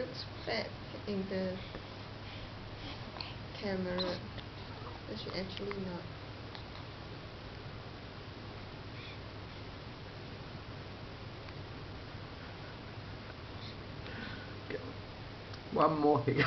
looks fat in the camera, but she actually not. One more here.